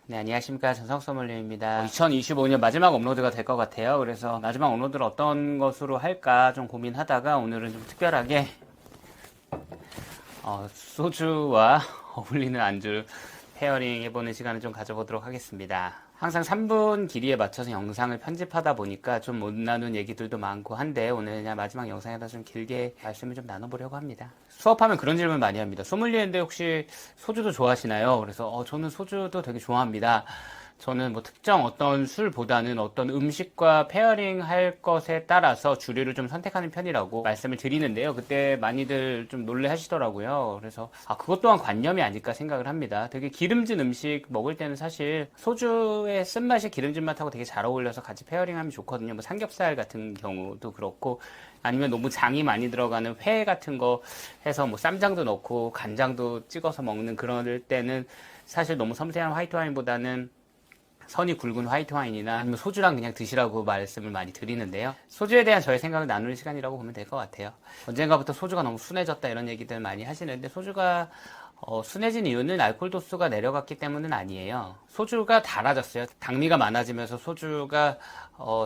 네, 안녕하십니까. 전성소믈리입니다. 2025년 마지막 업로드가 될 것 같아요. 그래서 마지막 업로드를 어떤 것으로 할까 좀 고민하다가 오늘은 좀 특별하게 소주와 어울리는 안주 페어링 해보는 시간을 좀 가져보도록 하겠습니다. 항상 3분 길이에 맞춰서 영상을 편집하다 보니까 좀 못 나눈 얘기들도 많고 한데 오늘 그냥 마지막 영상에다 좀 길게 말씀을 좀 나눠보려고 합니다. 수업하면 그런 질문 많이 합니다. 소믈리에인데 혹시 소주도 좋아하시나요? 그래서 저는 소주도 되게 좋아합니다. 저는 뭐 특정 어떤 술보다는 어떤 음식과 페어링 할 것에 따라서 주류를 좀 선택하는 편이라고 말씀을 드리는데요. 그때 많이들 좀 놀래 하시더라고요. 그래서 그것 또한 관념이 아닐까 생각을 합니다. 되게 기름진 음식 먹을 때는 사실 소주의 쓴맛이 기름진 맛하고 되게 잘 어울려서 같이 페어링 하면 좋거든요. 뭐 삼겹살 같은 경우도 그렇고 아니면 너무 장이 많이 들어가는 회 같은 거 해서 뭐 쌈장도 넣고 간장도 찍어서 먹는 그럴 때는 사실 너무 섬세한 화이트 와인보다는 선이 굵은 화이트 와인이나 아니면 소주랑 그냥 드시라고 말씀을 많이 드리는데요. 소주에 대한 저의 생각을 나누는 시간이라고 보면 될 것 같아요. 언젠가부터 소주가 너무 순해졌다 이런 얘기들 많이 하시는데 소주가 순해진 이유는 알코올 도수가 내려갔기 때문은 아니에요. 소주가 달아졌어요. 당미가 많아지면서 소주가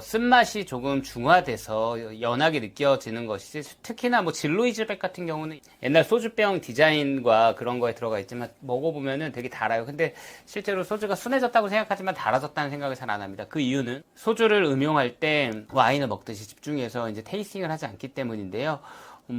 쓴맛이 조금 중화돼서 연하게 느껴지는 것이지, 특히나 뭐 진로이즈백 같은 경우는 옛날 소주병 디자인과 그런 거에 들어가 있지만 먹어보면은 되게 달아요. 근데 실제로 소주가 순해졌다고 생각하지만 달아졌다는 생각을 잘 안 합니다. 그 이유는 소주를 음용할 때 와인을 먹듯이 집중해서 이제 테이스팅을 하지 않기 때문인데요.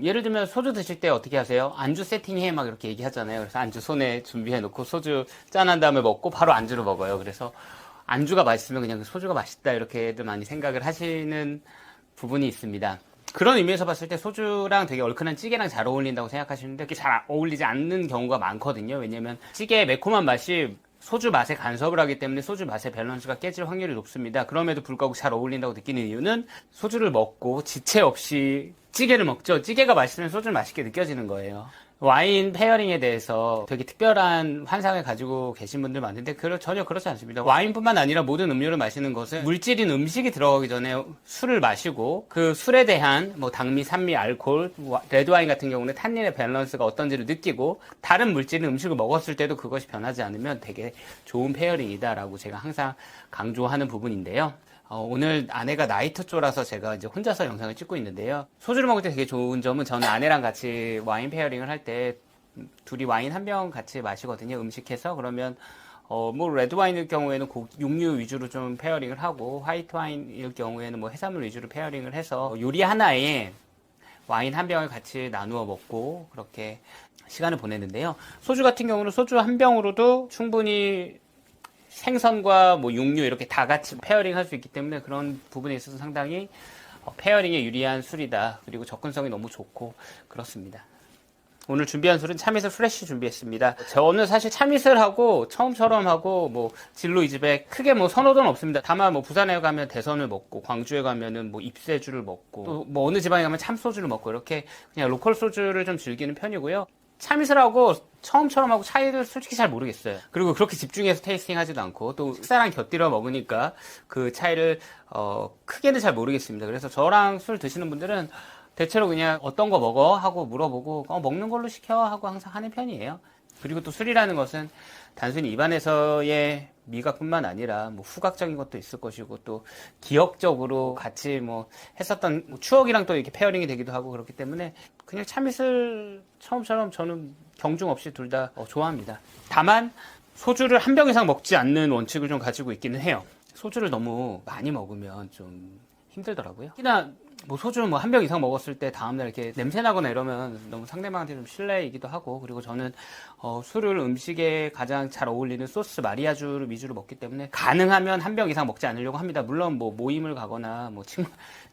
예를 들면 소주 드실 때 어떻게 하세요? 안주 세팅해 막 이렇게 얘기하잖아요. 그래서 안주 손에 준비해 놓고 소주 짠한 다음에 먹고 바로 안주로 먹어요. 그래서 안주가 맛있으면 그냥 그 소주가 맛있다 이렇게들 많이 생각을 하시는 부분이 있습니다. 그런 의미에서 봤을 때 소주랑 되게 얼큰한 찌개랑 잘 어울린다고 생각하시는데 그게 잘 어울리지 않는 경우가 많거든요. 왜냐면 찌개의 매콤한 맛이 소주 맛에 간섭을 하기 때문에 소주 맛의 밸런스가 깨질 확률이 높습니다. 그럼에도 불구하고 잘 어울린다고 느끼는 이유는 소주를 먹고 지체 없이 찌개를 먹죠. 찌개가 맛있으면 소주는 맛있게 느껴지는 거예요. 와인 페어링에 대해서 되게 특별한 환상을 가지고 계신 분들 많은데 전혀 그렇지 않습니다. 와인뿐만 아니라 모든 음료를 마시는 것은 물질인 음식이 들어가기 전에 술을 마시고 그 술에 대한 뭐 당미, 산미, 알코올, 레드와인 같은 경우는 탄닌의 밸런스가 어떤지를 느끼고 다른 물질인 음식을 먹었을 때도 그것이 변하지 않으면 되게 좋은 페어링이다라고 제가 항상 강조하는 부분인데요. 오늘 아내가 나이트 쪼라서 제가 이제 혼자서 영상을 찍고 있는데요. 소주를 먹을 때 되게 좋은 점은 저는 아내랑 같이 와인 페어링을 할 때 둘이 와인 한 병 같이 마시거든요. 음식해서. 그러면 뭐 레드 와인일 경우에는 육류 위주로 좀 페어링을 하고 화이트 와인일 경우에는 뭐 해산물 위주로 페어링을 해서 요리 하나에 와인 한 병을 같이 나누어 먹고 그렇게 시간을 보내는데요. 소주 같은 경우는 소주 한 병으로도 충분히 생선과 뭐 육류 이렇게 다 같이 페어링 할 수 있기 때문에 그런 부분에 있어서 상당히 페어링에 유리한 술이다. 그리고 접근성이 너무 좋고 그렇습니다. 오늘 준비한 술은 참이슬 프레쉬 준비했습니다. 저는 사실 참이슬하고 처음처럼 하고 뭐 진로이즈백 크게 뭐 선호도는 없습니다. 다만 뭐 부산에 가면 대선을 먹고 광주에 가면은 뭐 잎새주를 먹고 또 뭐 어느 지방에 가면 참소주를 먹고 이렇게 그냥 로컬 소주를 좀 즐기는 편이고요. 참이슬하고 처음처럼 하고 차이를 솔직히 잘 모르겠어요. 그리고 그렇게 집중해서 테이스팅 하지도 않고 또 식사랑 곁들여 먹으니까 그 차이를 크게는 잘 모르겠습니다. 그래서 저랑 술 드시는 분들은 대체로 그냥 어떤 거 먹어? 하고 물어보고 먹는 걸로 시켜? 하고 항상 하는 편이에요. 그리고 또 술이라는 것은 단순히 입안에서의 미각뿐만 아니라 뭐 후각적인 것도 있을 것이고 또 기억적으로 같이 뭐 했었던 뭐 추억이랑 또 이렇게 페어링이 되기도 하고 그렇기 때문에 그냥 참이슬 처음처럼 저는 경중 없이 둘 다 좋아합니다. 다만 소주를 한 병 이상 먹지 않는 원칙을 좀 가지고 있기는 해요. 소주를 너무 많이 먹으면 좀 힘들더라고요. 특히나 뭐 소주 뭐 한 병 이상 먹었을 때 다음날 이렇게 냄새 나거나 이러면 너무 상대방한테 좀 실례이기도 하고, 그리고 저는 술을 음식에 가장 잘 어울리는 소스 마리아주를 위주로 먹기 때문에 가능하면 한 병 이상 먹지 않으려고 합니다. 물론 뭐 모임을 가거나 뭐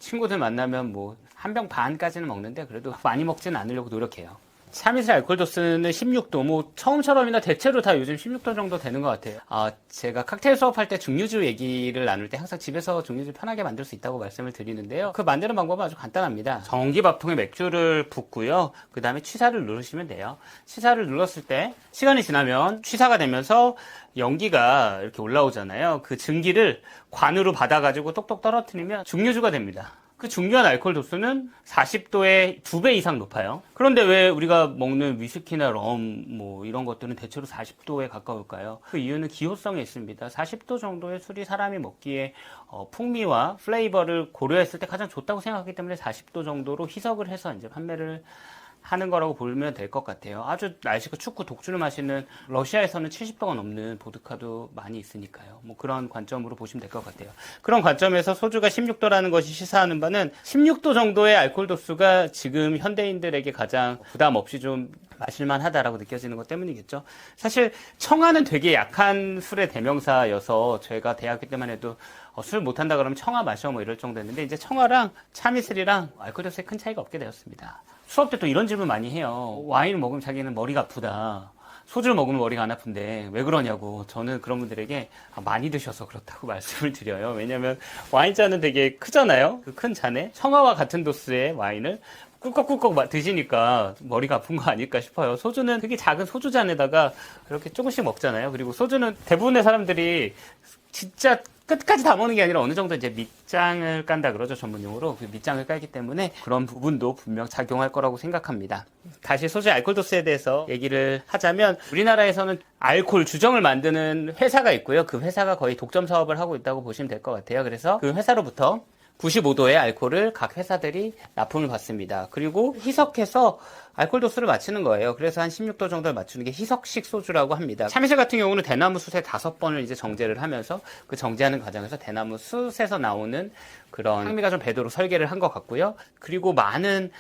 친구들 만나면 뭐 한 병 반까지는 먹는데 그래도 많이 먹지는 않으려고 노력해요. 참이슬 알코올 도수는 16도, 뭐 처음처럼이나 대체로 다 요즘 16도 정도 되는 것 같아요. 제가 칵테일 수업할 때 증류주 얘기를 나눌 때 항상 집에서 증류주 편하게 만들 수 있다고 말씀을 드리는데요. 그 만드는 방법은 아주 간단합니다. 전기밥통에 맥주를 붓고요. 그 다음에 취사를 누르시면 돼요. 취사를 눌렀을 때 시간이 지나면 취사가 되면서 연기가 이렇게 올라오잖아요. 그 증기를 관으로 받아가지고 똑똑 떨어뜨리면 증류주가 됩니다. 그 중요한 알코올 도수는 40도의 2배 이상 높아요. 그런데 왜 우리가 먹는 위스키나 럼 뭐 이런 것들은 대체로 40도에 가까울까요? 그 이유는 기호성에 있습니다. 40도 정도의 술이 사람이 먹기에 풍미와 플레이버를 고려했을 때 가장 좋다고 생각하기 때문에 40도 정도로 희석을 해서 이제 판매를 하는 거라고 보면 될 것 같아요. 아주 날씨가 춥고 독주를 마시는 러시아에서는 70도가 넘는 보드카도 많이 있으니까요. 뭐 그런 관점으로 보시면 될 것 같아요. 그런 관점에서 소주가 16도라는 것이 시사하는 바는 16도 정도의 알코올 도수가 지금 현대인들에게 가장 부담 없이 좀 마실만 하다라고 느껴지는 것 때문이겠죠. 사실 청아는 되게 약한 술의 대명사여서 제가 대학교 때만 해도 술 못한다 그러면 청아 마셔 뭐 이럴 정도였는데 이제 청아랑 참이슬이랑 알코올 도수에 큰 차이가 없게 되었습니다. 수업 때 또 이런 질문 많이 해요. 와인을 먹으면 자기는 머리가 아프다. 소주를 먹으면 머리가 안 아픈데 왜 그러냐고. 저는 그런 분들에게 많이 드셔서 그렇다고 말씀을 드려요. 왜냐면 와인잔은 되게 크잖아요. 그 큰 잔에 청아와 같은 도수의 와인을 꿀꺽꿀꺽 드시니까 머리가 아픈 거 아닐까 싶어요. 소주는 되게 작은 소주잔에다가 이렇게 조금씩 먹잖아요. 그리고 소주는 대부분의 사람들이 진짜 끝까지 다 먹는 게 아니라 어느 정도 이제 밑장을 깐다 그러죠, 전문용어로. 그 밑장을 깔기 때문에 그런 부분도 분명 작용할 거라고 생각합니다. 다시 소주의 알코올 도수에 대해서 얘기를 하자면 우리나라에서는 알코올 주정을 만드는 회사가 있고요. 그 회사가 거의 독점 사업을 하고 있다고 보시면 될 것 같아요. 그래서 그 회사로부터 95도의 알코올을 각 회사들이 납품을 받습니다. 그리고 희석해서 알코올 도수를 맞추는 거예요. 그래서 한 16도 정도를 맞추는 게 희석식 소주라고 합니다. 참이슬 같은 경우는 대나무 숯에 5번을 이제 정제를 하면서 그 정제하는 과정에서 대나무 숯에서 나오는 그런 향미가 좀 배도록 설계를 한 것 같고요. 그리고 많은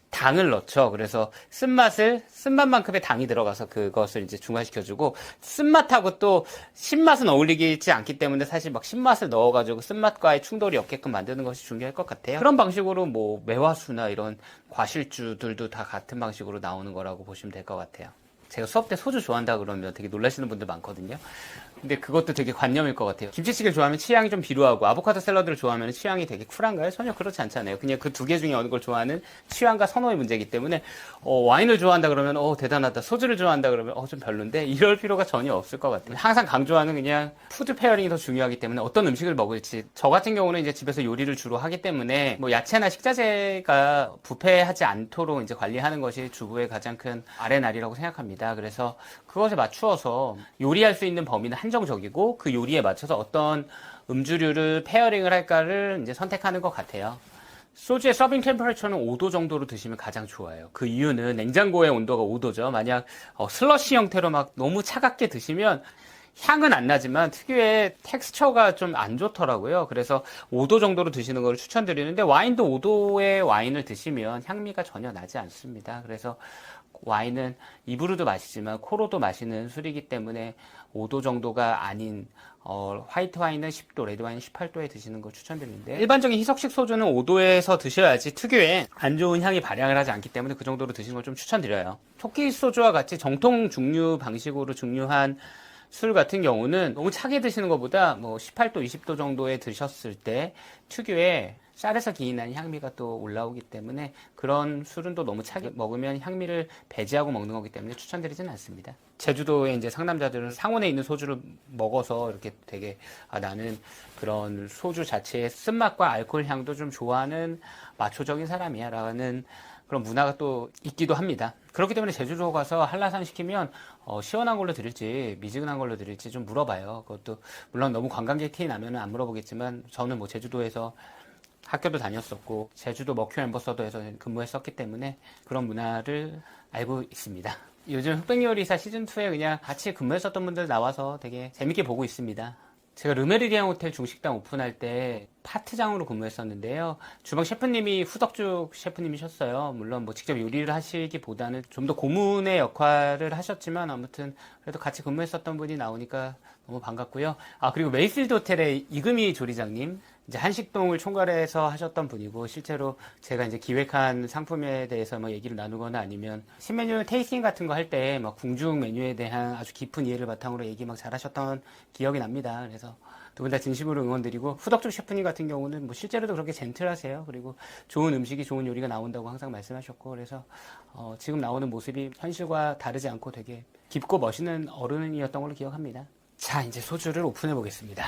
당을 넣죠. 그래서 쓴맛만큼의 당이 들어가서 그것을 이제 중화시켜주고, 쓴맛하고 또 신맛은 어울리지 않기 때문에 사실 막 신맛을 넣어가지고 쓴맛과의 충돌이 없게끔 만드는 것이 중요할 것 같아요. 그런 방식으로 뭐 매화수나 이런 과실주들도 다 같은 방식으로 나오는 거라고 보시면 될 것 같아요. 제가 수업 때 소주 좋아한다 그러면 되게 놀라시는 분들 많거든요. 근데 그것도 되게 관념일 것 같아요. 김치찌개를 좋아하면 취향이 좀 비루하고 아보카도 샐러드를 좋아하면 취향이 되게 쿨한가요? 전혀 그렇지 않잖아요. 그냥 그 두 개 중에 어느 걸 좋아하는 취향과 선호의 문제이기 때문에 와인을 좋아한다 그러면 대단하다. 소주를 좋아한다 그러면 좀 별론데 이럴 필요가 전혀 없을 것 같아요. 항상 강조하는 그냥 푸드 페어링이 더 중요하기 때문에 어떤 음식을 먹을지, 저 같은 경우는 이제 집에서 요리를 주로 하기 때문에 뭐 야채나 식자재가 부패하지 않도록 이제 관리하는 것이 주부의 가장 큰 아레날이라고 생각합니다. 그래서 그것에 맞추어서 요리할 수 있는 범위는 한정적이고 그 요리에 맞춰서 어떤 음주류를 페어링을 할까를 이제 선택하는 것 같아요. 소주의 서빙 템퍼레처는 5도 정도로 드시면 가장 좋아요. 그 이유는 냉장고의 온도가 5도죠. 만약 슬러시 형태로 막 너무 차갑게 드시면 향은 안 나지만 특유의 텍스처가 좀 안 좋더라고요. 그래서 5도 정도로 드시는 걸 추천드리는데, 와인도 5도의 와인을 드시면 향미가 전혀 나지 않습니다. 그래서 와인은 입으로도 마시지만 코로도 마시는 술이기 때문에 5도 정도가 아닌 화이트 와인은 10도, 레드 와인은 18도에 드시는 걸 추천드리는데, 일반적인 희석식 소주는 5도에서 드셔야지 특유의 안 좋은 향이 발향을 하지 않기 때문에 그 정도로 드시는 걸 좀 추천드려요. 토끼 소주와 같이 정통 증류 방식으로 증류한 술 같은 경우는 너무 차게 드시는 것보다 뭐 18도, 20도 정도에 드셨을 때 특유의 쌀에서 기인한 향미가 또 올라오기 때문에 그런 술은 또 너무 차게 먹으면 향미를 배제하고 먹는 거기 때문에 추천드리진 않습니다. 제주도의 이제 상남자들은 상온에 있는 소주를 먹어서 이렇게 되게 나는 그런 소주 자체의 쓴맛과 알코올 향도 좀 좋아하는 마초적인 사람이야 라는 그런 문화가 또 있기도 합니다. 그렇기 때문에 제주도 가서 한라산 시키면 시원한 걸로 드릴지 미지근한 걸로 드릴지 좀 물어봐요. 그것도 물론 너무 관광객 티 나면은 안 물어보겠지만, 저는 뭐 제주도에서 학교도 다녔었고 제주도 머큐 앰버서더에서 근무했었기 때문에 그런 문화를 알고 있습니다. 요즘 흑백요리사 시즌2에 그냥 같이 근무했었던 분들 나와서 되게 재밌게 보고 있습니다. 제가 르메리디앙 호텔 중식당 오픈할 때 파트장으로 근무했었는데요. 주방 셰프님이 후덕죽 셰프님이셨어요. 물론 뭐 직접 요리를 하시기보다는 좀 더 고문의 역할을 하셨지만 아무튼 그래도 같이 근무했었던 분이 나오니까 너무 반갑고요. 그리고 웨이필드 호텔의 이금희 조리장님, 이제 한식동을 총괄해서 하셨던 분이고, 실제로 제가 이제 기획한 상품에 대해서 뭐 얘기를 나누거나 아니면 신메뉴 테이스팅 같은 거 할 때 막 궁중 메뉴에 대한 아주 깊은 이해를 바탕으로 얘기 막 잘하셨던 기억이 납니다. 그래서 두 분 다 진심으로 응원드리고, 후덕죽 셰프님 같은 경우는 뭐 실제로도 그렇게 젠틀하세요. 그리고 좋은 음식이 좋은 요리가 나온다고 항상 말씀하셨고, 그래서 지금 나오는 모습이 현실과 다르지 않고 되게 깊고 멋있는 어른이었던 걸로 기억합니다. 자, 이제 소주를 오픈해 보겠습니다.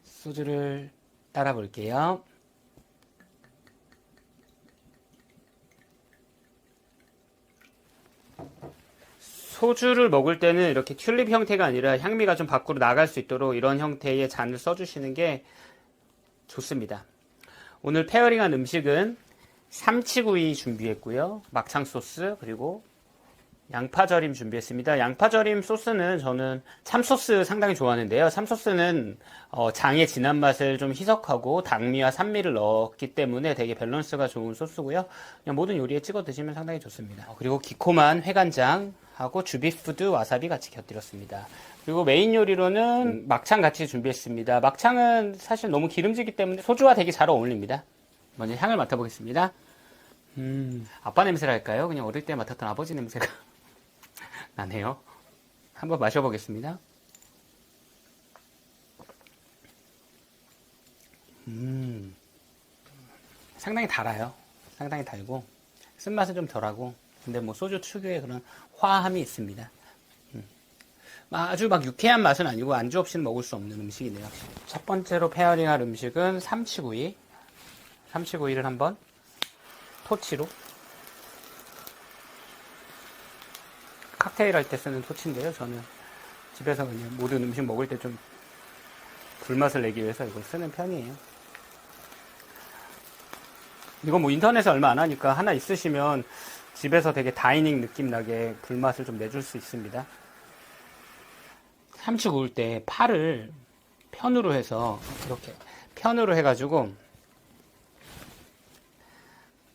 소주를 따라 볼게요. 소주를 먹을 때는 이렇게 튤립 형태가 아니라 향미가 좀 밖으로 나갈 수 있도록 이런 형태의 잔을 써주시는 게 좋습니다. 오늘 페어링한 음식은 삼치구이 준비했고요. 막창 소스 그리고 양파절임 준비했습니다. 양파절임 소스는 저는 참소스 상당히 좋아하는데요. 참소스는 장의 진한 맛을 좀 희석하고 당미와 산미를 넣었기 때문에 되게 밸런스가 좋은 소스고요. 그냥 모든 요리에 찍어 드시면 상당히 좋습니다. 그리고 기코만 회간장하고 주비푸드 와사비 같이 곁들였습니다. 그리고 메인 요리로는 막창 같이 준비했습니다. 막창은 사실 너무 기름지기 때문에 소주와 되게 잘 어울립니다. 먼저 향을 맡아보겠습니다. 아빠 냄새랄까요? 그냥 어릴 때 맡았던 아버지 냄새가 나네요. 한번 마셔보겠습니다. 상당히 달아요. 상당히 달고 쓴맛은 좀 덜하고 근데 뭐 소주 특유의 그런 화함이 있습니다. 아주 막 유쾌한 맛은 아니고 안주 없이는 먹을 수 없는 음식이네요. 첫 번째로 페어링할 음식은 삼치구이. 삼치구이를 한번 토치로 칵테일 할 때 쓰는 토치인데요. 저는 집에서 그냥 모든 음식 먹을 때 좀 불맛을 내기 위해서 이걸 쓰는 편이에요. 이거 뭐 인터넷에 얼마 안 하니까 하나 있으시면 집에서 되게 다이닝 느낌 나게 불맛을 좀 내줄 수 있습니다. 삼치 구울 때 파를 편으로 해서 이렇게 편으로 해가지고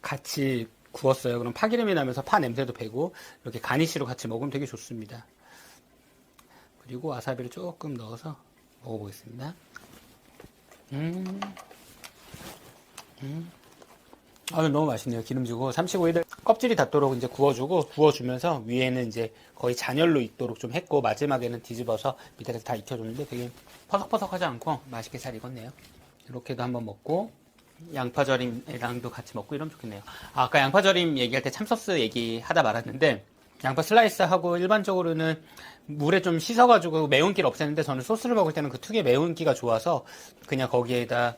같이 구웠어요. 그럼 파기름이 나면서 파 냄새도 배고 이렇게 가니쉬로 같이 먹으면 되게 좋습니다. 그리고 와사비를 조금 넣어서 먹어보겠습니다. 너무 맛있네요. 기름지고 삼치구이를 껍질이 닿도록 이제 구워주면서 위에는 이제 거의 잔열로 익도록 좀 했고 마지막에는 뒤집어서 밑에서 다 익혀줬는데 되게 퍼석퍼석하지 않고 맛있게 잘 익었네요. 이렇게도 한번 먹고 양파절임이랑도 같이 먹고 이러면 좋겠네요. 아까 양파절임 얘기할 때 참소스 얘기하다 말았는데 양파 슬라이스하고 일반적으로는 물에 좀 씻어가지고 매운기를 없애는데 저는 소스를 먹을 때는 그 특유의 매운기가 좋아서 그냥 거기에다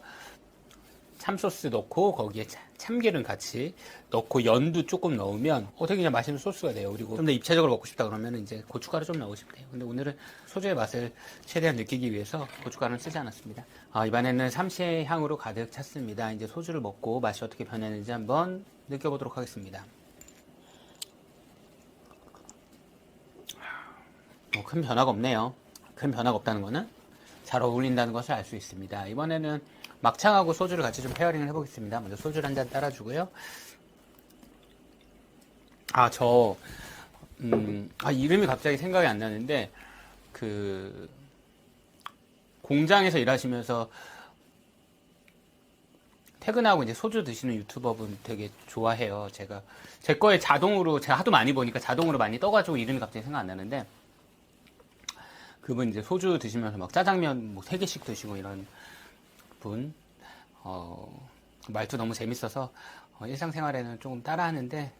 참소스 넣고 거기에 참기름 같이 넣고 연두 조금 넣으면 되게 그냥 맛있는 소스가 돼요. 그리고 좀 더 입체적으로 먹고 싶다 그러면 이제 고춧가루 좀 넣으시면 돼요. 근데 오늘은 소주의 맛을 최대한 느끼기 위해서 고춧가루는 쓰지 않았습니다. 이번에는 삼치의 향으로 가득 찼습니다. 이제 소주를 먹고 맛이 어떻게 변했는지 한번 느껴보도록 하겠습니다. 큰 변화가 없네요. 큰 변화가 없다는 거는 잘 어울린다는 것을 알 수 있습니다. 이번에는 막창하고 소주를 같이 좀 페어링을 해보겠습니다. 먼저 소주를 한 잔 따라주고요. 이름이 갑자기 생각이 안 나는데, 공장에서 일하시면서 퇴근하고 이제 소주 드시는 유튜버분 되게 좋아해요. 제 거에 제가 하도 많이 보니까 자동으로 많이 떠가지고 이름이 갑자기 생각 안 나는데, 그분 이제 소주 드시면서 막 짜장면 뭐 3개씩 드시고 이런 분, 말투 너무 재밌어서 일상생활에는 조금 따라하는데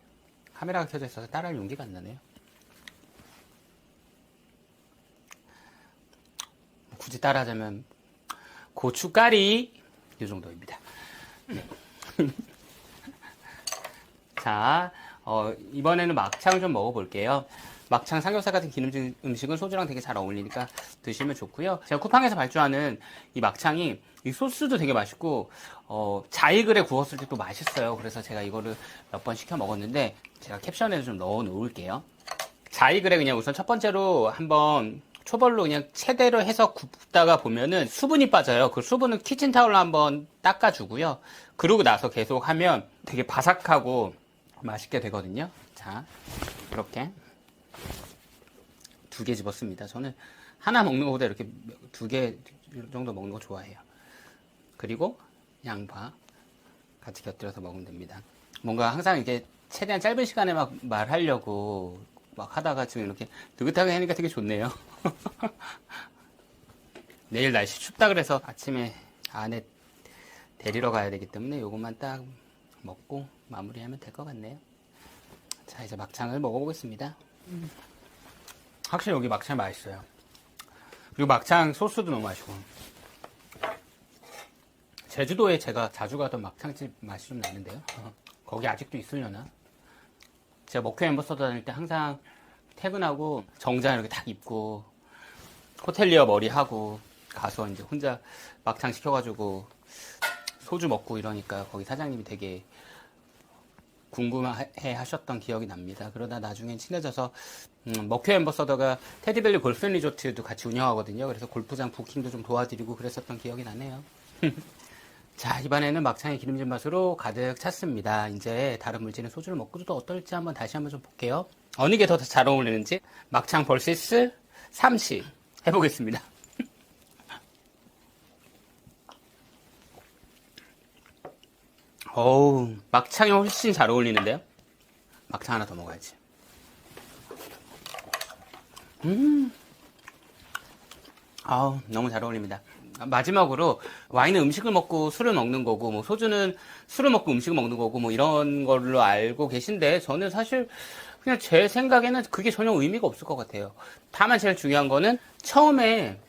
카메라가 켜져 있어서 따라할 용기가 안 나네요. 굳이 따라하자면 고춧가리 이 정도입니다. 네. 자, 이번에는 막창 좀 먹어볼게요. 막창 삼겹살 같은 기름진 음식은 소주랑 되게 잘 어울리니까 드시면 좋고요. 제가 쿠팡에서 발주하는 이 막창이 이 소스도 되게 맛있고 자이글에 구웠을 때 또 맛있어요. 그래서 제가 이거를 몇 번 시켜 먹었는데 제가 캡션에도 좀 넣어 놓을게요. 자이글에 그냥 우선 첫 번째로 한번 초벌로 그냥 최대로 해서 굽다가 보면은 수분이 빠져요. 그 수분은 키친타올로 한번 닦아주고요. 그러고 나서 계속 하면 되게 바삭하고 맛있게 되거든요. 자, 이렇게 2개 집었습니다. 저는 하나 먹는 것보다 이렇게 2개 정도 먹는 거 좋아해요. 그리고 양파 같이 곁들여서 먹으면 됩니다. 뭔가 항상 이렇게 최대한 짧은 시간에 막 말하려고 막 하다가 지금 이렇게 느긋하게 하니까 되게 좋네요. 내일 날씨 춥다 그래서 아침에 아내 데리러 가야 되기 때문에 요것만 딱 먹고 마무리하면 될 것 같네요. 자, 이제 막창을 먹어보겠습니다. 확실히 여기 막창 맛있어요. 그리고 막창 소스도 너무 맛있고. 제주도에 제가 자주 가던 막창집 맛이 좀 나는데요. 거기 아직도 있으려나? 제가 목회 엠버서더 다닐 때 항상 퇴근하고 정장 이렇게 딱 입고 호텔리어 머리 하고 가서 이제 혼자 막창 시켜가지고 소주 먹고 이러니까 거기 사장님이 되게 궁금해 하셨던 기억이 납니다. 그러다 나중엔 친해져서 먹회 엠버서더가 테디밸리 골프 리조트도 같이 운영하거든요. 그래서 골프장 부킹도 좀 도와드리고 그랬었던 기억이 나네요. 자, 이번에는 막창의 기름진 맛으로 가득 찼습니다. 이제 다른 물질인 소주를 먹고도 또 어떨지 한번 다시 한번 좀 볼게요. 어느 게 더 잘 어울리는지 막창 vs 삼시 해보겠습니다. 어우, 막창이 훨씬 잘 어울리는데요? 막창 하나 더 먹어야지. 아우, 너무 잘 어울립니다. 마지막으로 와인은 음식을 먹고 술을 먹는 거고 뭐 소주는 술을 먹고 음식을 먹는 거고 뭐 이런 걸로 알고 계신데 저는 사실 그냥 제 생각에는 그게 전혀 의미가 없을 것 같아요. 다만 제일 중요한 거는 처음에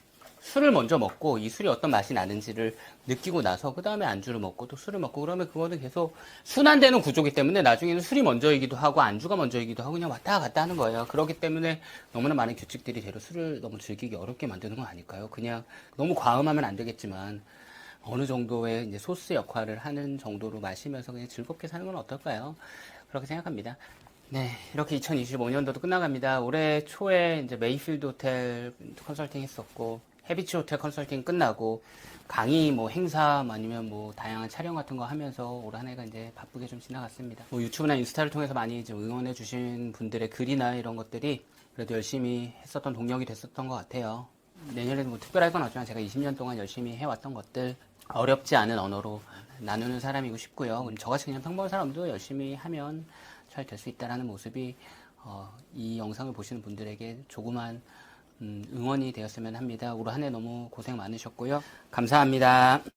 술을 먼저 먹고 이 술이 어떤 맛이 나는지를 느끼고 나서 그 다음에 안주를 먹고 또 술을 먹고 그러면 그거는 계속 순환되는 구조이기 때문에 나중에는 술이 먼저이기도 하고 안주가 먼저이기도 하고 그냥 왔다 갔다 하는 거예요. 그렇기 때문에 너무나 많은 규칙들이 제로 술을 너무 즐기기 어렵게 만드는 건 아닐까요? 그냥 너무 과음하면 안 되겠지만 어느 정도의 이제 소스 역할을 하는 정도로 마시면서 그냥 즐겁게 사는 건 어떨까요? 그렇게 생각합니다. 네, 이렇게 2025년도도 끝나갑니다. 올해 초에 이제 메이필드 호텔 컨설팅 했었고, 해비치 호텔 컨설팅 끝나고, 강의 뭐 행사 아니면 뭐 다양한 촬영 같은 거 하면서 올 한 해가 이제 바쁘게 좀 지나갔습니다. 뭐 유튜브나 인스타를 통해서 많이 좀 응원해 주신 분들의 글이나 이런 것들이 그래도 열심히 했었던 동력이 됐었던 것 같아요. 내년에는 뭐 특별할 건 없지만 제가 20년 동안 열심히 해왔던 것들 어렵지 않은 언어로 나누는 사람이고 싶고요. 저같이 그냥 평범한 사람도 열심히 하면 잘 될 수 있다라는 모습이 이 영상을 보시는 분들에게 조그만 응원이 되었으면 합니다. 올 한 해 너무 고생 많으셨고요. 감사합니다.